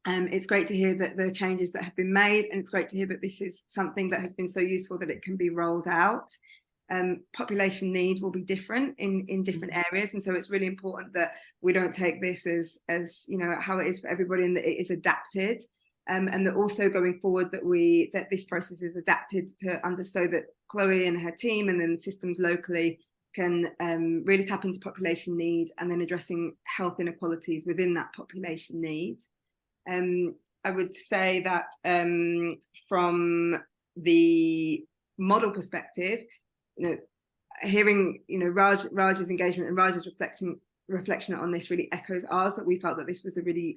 It's great to hear that the changes that have been made, and it's great to hear that this is something that has been so useful that it can be rolled out. Population need will be different in different areas, and so it's really important that we don't take this as how it is for everybody, and that it is adapted and that also going forward that this process is adapted so that Chloe and her team and then systems locally can really tap into population need, and then addressing health inequalities within that population need. I would say that from the model perspective, hearing Raj's engagement and Raj's reflection on this really echoes ours, that we felt that this was a really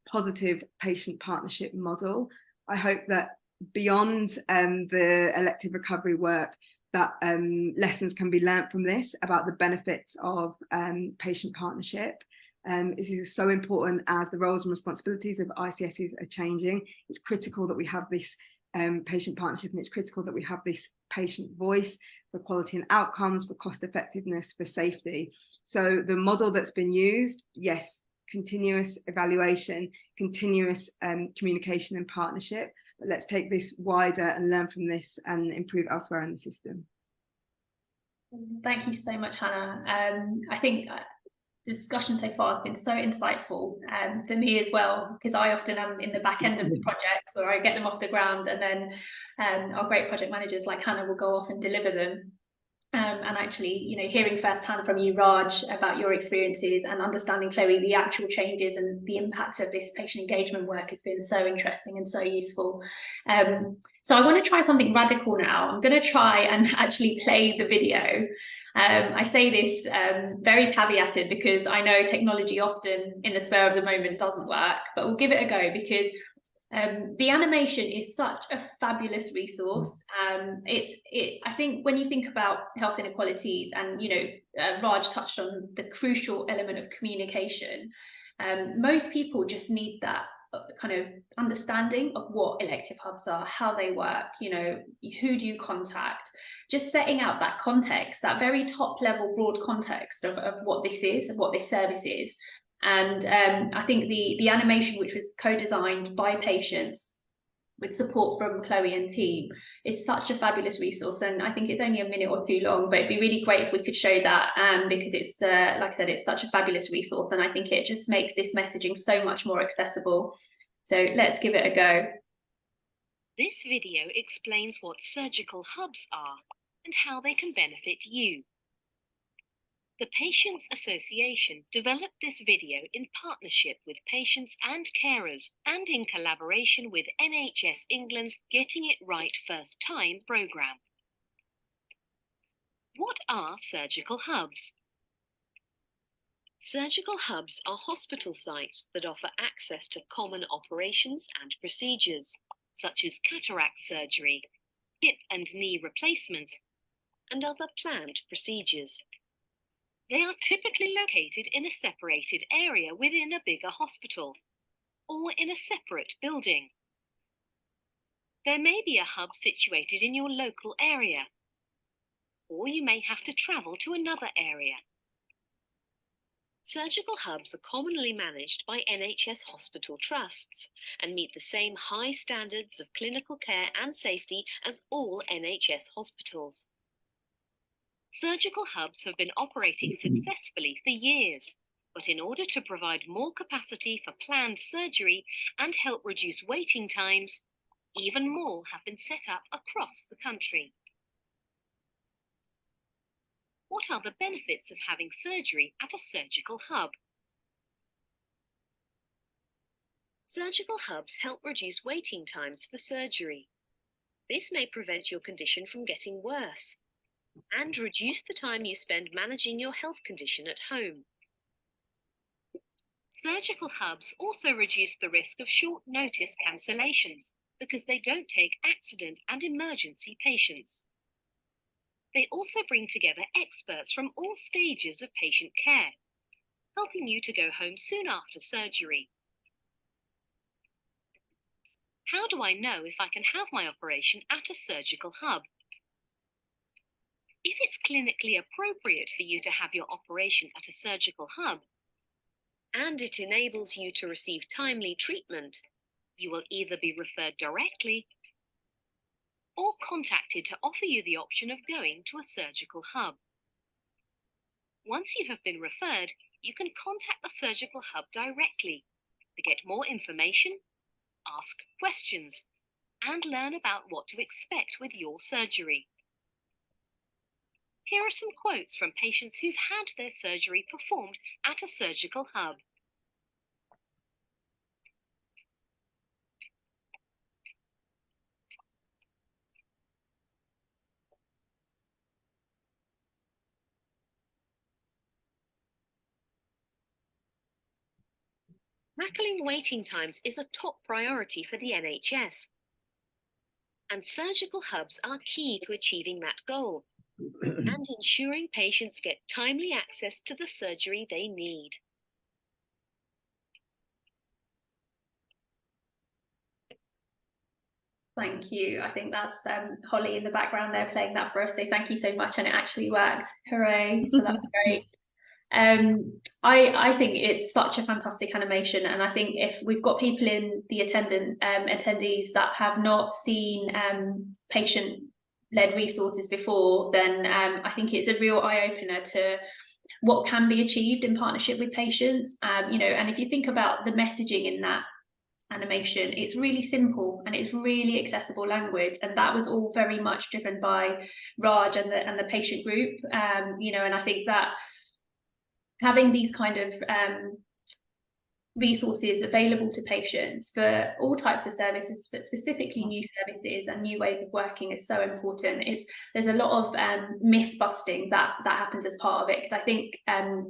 positive patient partnership model. I hope that beyond the elective recovery work, that lessons can be learnt from this about the benefits of patient partnership. This is so important as the roles and responsibilities of ICSs are changing. It's critical that we have this patient partnership, and it's critical that we have this patient voice for quality and outcomes, for cost effectiveness, for safety. So the model that's been used, yes, continuous evaluation, continuous communication and partnership, but let's take this wider and learn from this and improve elsewhere in the system. Thank you so much, Hannah. I think the discussion so far has been so insightful for me as well, because I often am in the back end of the projects where I get them off the ground, and then our great project managers like Hannah will go off and deliver them. And actually, hearing firsthand from you, Raj, about your experiences, and understanding, Chloe, the actual changes and the impact of this patient engagement work has been so interesting and so useful. So I want to try something radical now. I'm going to try and actually play the video. I say this very caveated because I know technology often in the spur of the moment doesn't work, but we'll give it a go, because the animation is such a fabulous resource. I think when you think about health inequalities, and Raj touched on the crucial element of communication, most people just need that kind of understanding of what elective hubs are, how they work, who do you contact, just setting out that context, that very top level broad context of what this is and what this service is. And I think the animation, which was co-designed by patients with support from Chloe and team, is such a fabulous resource. And I think it's only a minute or two long, but it'd be really great if we could show that, because it's, like I said, it's such a fabulous resource. And I think it just makes this messaging so much more accessible. So let's give it a go. This video explains what surgical hubs are and how they can benefit you. The Patients Association developed this video in partnership with patients and carers, and in collaboration with NHS England's Getting It Right First Time programme. What are surgical hubs? Surgical hubs are hospital sites that offer access to common operations and procedures, such as cataract surgery, hip and knee replacements, and other planned procedures. They are typically located in a separated area within a bigger hospital, or in a separate building. There may be a hub situated in your local area, or you may have to travel to another area. Surgical hubs are commonly managed by NHS hospital trusts and meet the same high standards of clinical care and safety as all NHS hospitals. Surgical hubs have been operating successfully for years, but in order to provide more capacity for planned surgery and help reduce waiting times, even more have been set up across the country. What are the benefits of having surgery at a surgical hub? Surgical hubs help reduce waiting times for surgery. This may prevent your condition from getting worse and reduce the time you spend managing your health condition at home. Surgical hubs also reduce the risk of short-notice cancellations because they don't take accident and emergency patients. They also bring together experts from all stages of patient care, helping you to go home soon after surgery. How do I know if I can have my operation at a surgical hub? If it's clinically appropriate for you to have your operation at a surgical hub, and it enables you to receive timely treatment, you will either be referred directly or contacted to offer you the option of going to a surgical hub. Once you have been referred, you can contact the surgical hub directly to get more information ask questions, and learn about what to expect with your surgery. Here are some quotes from patients who've had their surgery performed at a surgical hub. Tackling waiting times is a top priority for the NHS, and surgical hubs are key to achieving that goal and ensuring patients get timely access to the surgery they need. Thank you. I think that's Holly in the background there playing that for us. So thank you so much. And it actually worked. Hooray. So that's great. I think it's such a fantastic animation, and I think if we've got people in the attendees that have not seen patient-led resources before, then I think it's a real eye-opener to what can be achieved in partnership with patients. You know, and if you think about the messaging in that animation, it's really simple and it's really accessible language, and that was all very much driven by Raj and the patient group. You know, and I think that having these kind of resources available to patients for all types of services, but specifically new services and new ways of working is so important. There's a lot of myth busting that happens as part of it, because I think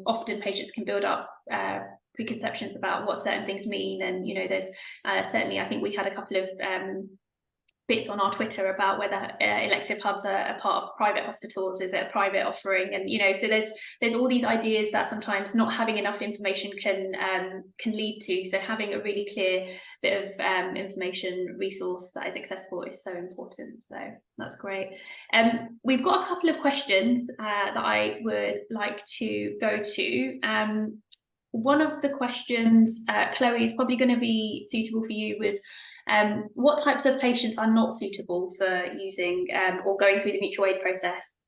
often patients can build up preconceptions about what certain things mean, and you know, there's certainly, I think we had a couple of bits on our Twitter about whether elective hubs are a part of private hospitals, is it a private offering, and you know, so there's all these ideas that sometimes not having enough information can lead to. So having a really clear bit of information resource that is accessible is so important. So that's great. We've got a couple of questions that I would like to go to. One of the questions, Chloe, is probably going to be suitable for you, was what types of patients are not suitable for using or going through the mutual aid process?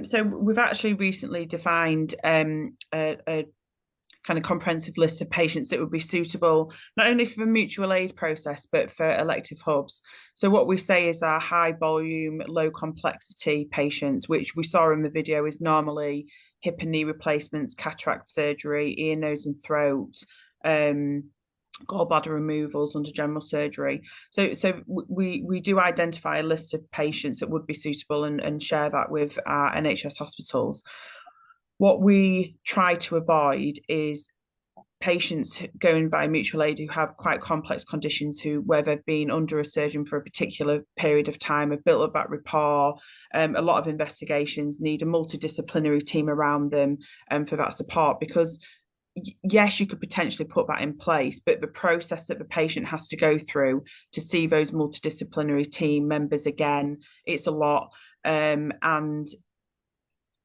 So we've actually recently defined a kind of comprehensive list of patients that would be suitable not only for the mutual aid process but for elective hubs. So what we say is our high volume, low complexity patients, which we saw in the video is normally hip and knee replacements, cataract surgery, ear, nose and throat, gallbladder removals under general surgery. So we do identify a list of patients that would be suitable and share that with our NHS hospitals. What we try to avoid is patients going by mutual aid who have quite complex conditions, where they've been under a surgeon for a particular period of time, have built up that rapport, a lot of investigations, need a multidisciplinary team around them for that support, because yes, you could potentially put that in place, but the process that the patient has to go through to see those multidisciplinary team members again, it's a lot. And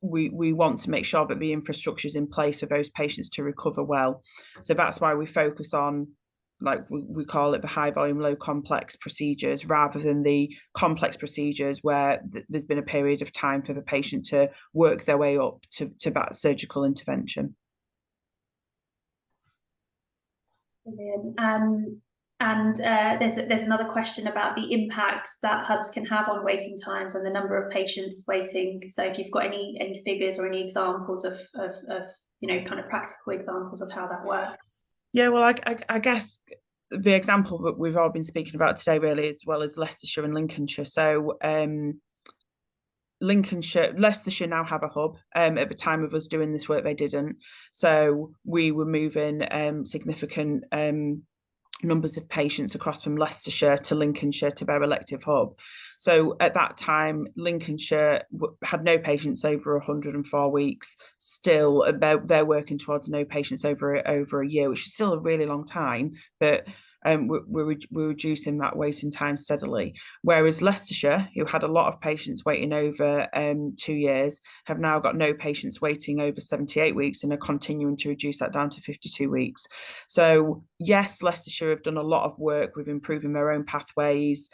we want to make sure that the infrastructure is in place for those patients to recover well. So that's why we focus on, like we call it, the high volume, low complex procedures, rather than the complex procedures where there's been a period of time for the patient to work their way up to that surgical intervention. Brilliant. And there's another question about the impact that hubs can have on waiting times and the number of patients waiting. So if you've got any figures or any examples of you know, kind of practical examples of how that works. Yeah, well, I guess the example that we've all been speaking about today really, as well as Leicestershire and Lincolnshire. So Leicestershire now have a hub. At the time of us doing this work, they didn't. So we were moving significant numbers of patients across from Leicestershire to Lincolnshire to their elective hub. So at that time, Lincolnshire had no patients over 104 weeks. Still, they're working towards no patients over a year, which is still a really long time, but we're reducing that waiting time steadily. Whereas Leicestershire, who had a lot of patients waiting over 2 years, have now got no patients waiting over 78 weeks and are continuing to reduce that down to 52 weeks. So yes, Leicestershire have done a lot of work with improving their own pathways,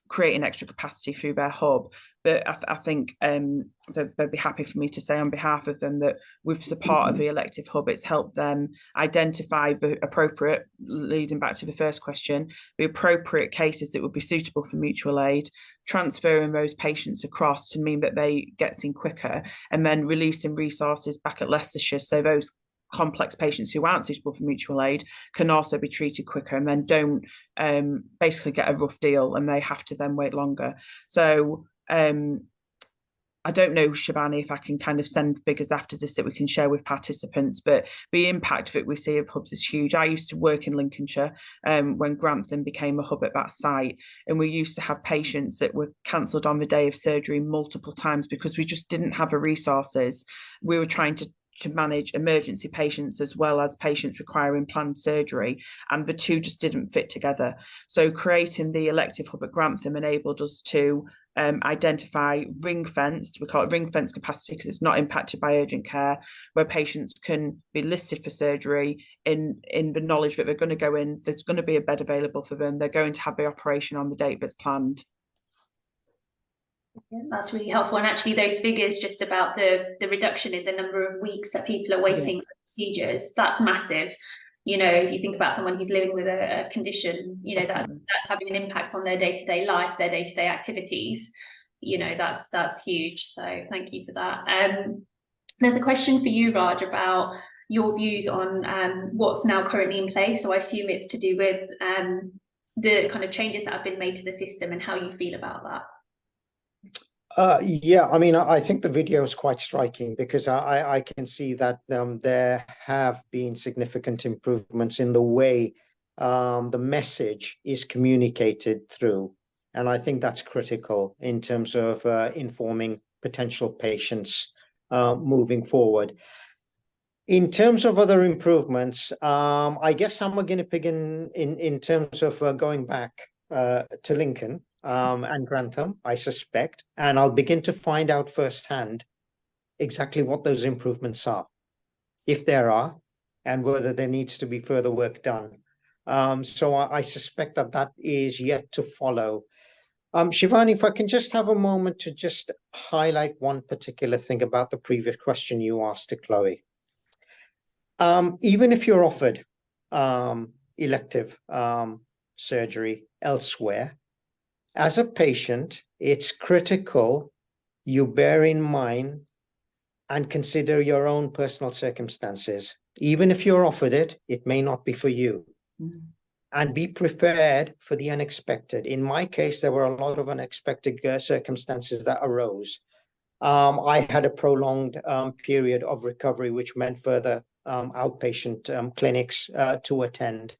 creating extra capacity through their hub. But I think they'd be happy for me to say on behalf of them that with support of the elective hub, it's helped them identify the appropriate, leading back to the first question, the appropriate cases that would be suitable for mutual aid, transferring those patients across to mean that they get seen quicker, and then releasing resources back at Leicestershire so those complex patients who aren't suitable for mutual aid can also be treated quicker and then don't basically get a rough deal and they have to then wait longer. So I don't know, Shivani, if I can kind of send figures after this that we can share with participants, but the impact that we see of hubs is huge. I used to work in Lincolnshire when Grantham became a hub at that site, and we used to have patients that were cancelled on the day of surgery multiple times because we just didn't have the resources. We were trying to manage emergency patients as well as patients requiring planned surgery, and the two just didn't fit together. So creating the elective hub at Grantham enabled us to identify ring-fenced, we call it ring-fenced capacity because it's not impacted by urgent care, where patients can be listed for surgery in the knowledge that they're going to go in, there's going to be a bed available for them, they're going to have the operation on the date that's planned. Yeah, that's really helpful. And actually those figures just about the reduction in the number of weeks that people are waiting for procedures, that's massive. You know, if you think about someone who's living with a condition, you know, that's having an impact on their day-to-day life, their day-to-day activities, you know, that's huge. So thank you for that. There's a question for you, Raj, about your views on what's now currently in place. So I assume it's to do with the kind of changes that have been made to the system and how you feel about that. Yeah, I mean, I think the video is quite striking because I can see that there have been significant improvements in the way the message is communicated through. And I think that's critical in terms of informing potential patients moving forward. In terms of other improvements, I guess I'm a guinea pig in terms of going back to Lincoln. And Grantham, I suspect, and I'll begin to find out firsthand exactly what those improvements are, if there are, and whether there needs to be further work done. So I suspect that is yet to follow. Shivani, if I can just have a moment to just highlight one particular thing about the previous question you asked to Chloe. Even if you're offered elective surgery elsewhere, as a patient, it's critical you bear in mind and consider your own personal circumstances. Even if you're offered it, it may not be for you. Mm-hmm. And be prepared for the unexpected. In my case, there were a lot of unexpected circumstances that arose. I had a prolonged period of recovery, which meant further outpatient clinics to attend.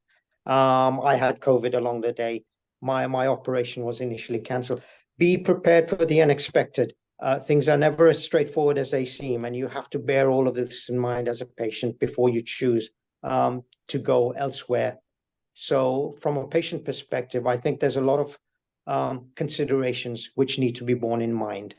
I had COVID along the day. My operation was initially cancelled. Be prepared for the unexpected. Things are never as straightforward as they seem, and you have to bear all of this in mind as a patient before you choose to go elsewhere. So from a patient perspective, I think there's a lot of considerations which need to be borne in mind.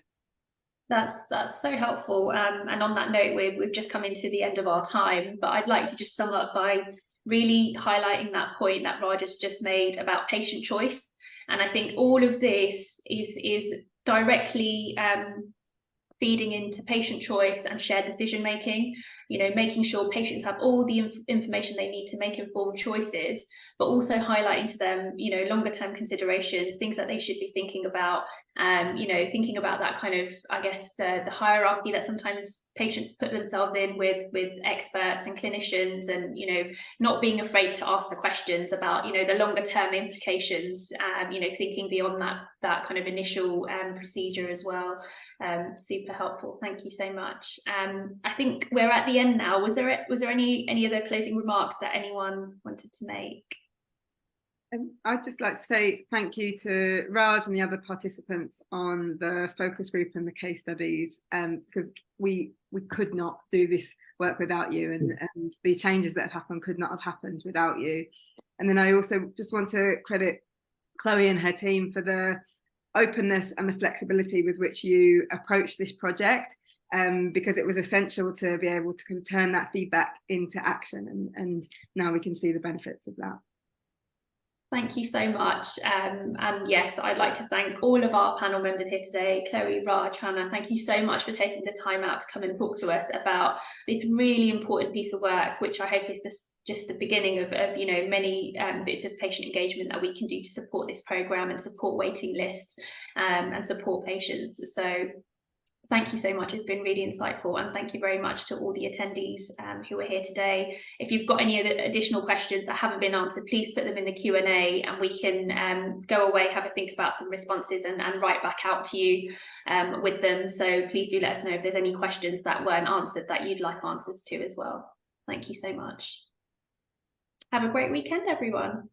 That's so helpful. And on that note, we've just come into the end of our time, but I'd like to just sum up by really highlighting that point that Raj has just made about patient choice. And I think all of this is directly feeding into patient choice and shared decision making, you know, making sure patients have all the information they need to make informed choices, but also highlighting to them, you know, longer term considerations, things that they should be thinking about, you know, thinking about that kind of, I guess, the hierarchy that sometimes patients put themselves in with experts and clinicians, and, you know, not being afraid to ask the questions about, you know, the longer term implications, you know, thinking beyond that kind of initial procedure as well. Super helpful. Thank you so much. I think we're at the end now. Was there any other closing remarks that anyone wanted to make? I'd just like to say thank you to Raj and the other participants on the focus group and the case studies, because we could not do this work without you, and the changes that have happened could not have happened without you. And then I also just want to credit Chloe and her team for the openness and the flexibility with which you approached this project, because it was essential to be able to kind of turn that feedback into action, and now we can see the benefits of that. Thank you so much. And yes, I'd like to thank all of our panel members here today. Chloe, Raj, Hannah, thank you so much for taking the time out to come and talk to us about this really important piece of work, which I hope is just the beginning of many bits of patient engagement that we can do to support this programme and support waiting lists and support patients. So thank you so much. It's been really insightful, and thank you very much to all the attendees who are here today. If you've got any additional questions that haven't been answered, please put them in the Q&A and we can go away, have a think about some responses and write back out to you with them. So please do let us know if there's any questions that weren't answered that you'd like answers to as well. Thank you so much. Have a great weekend, everyone.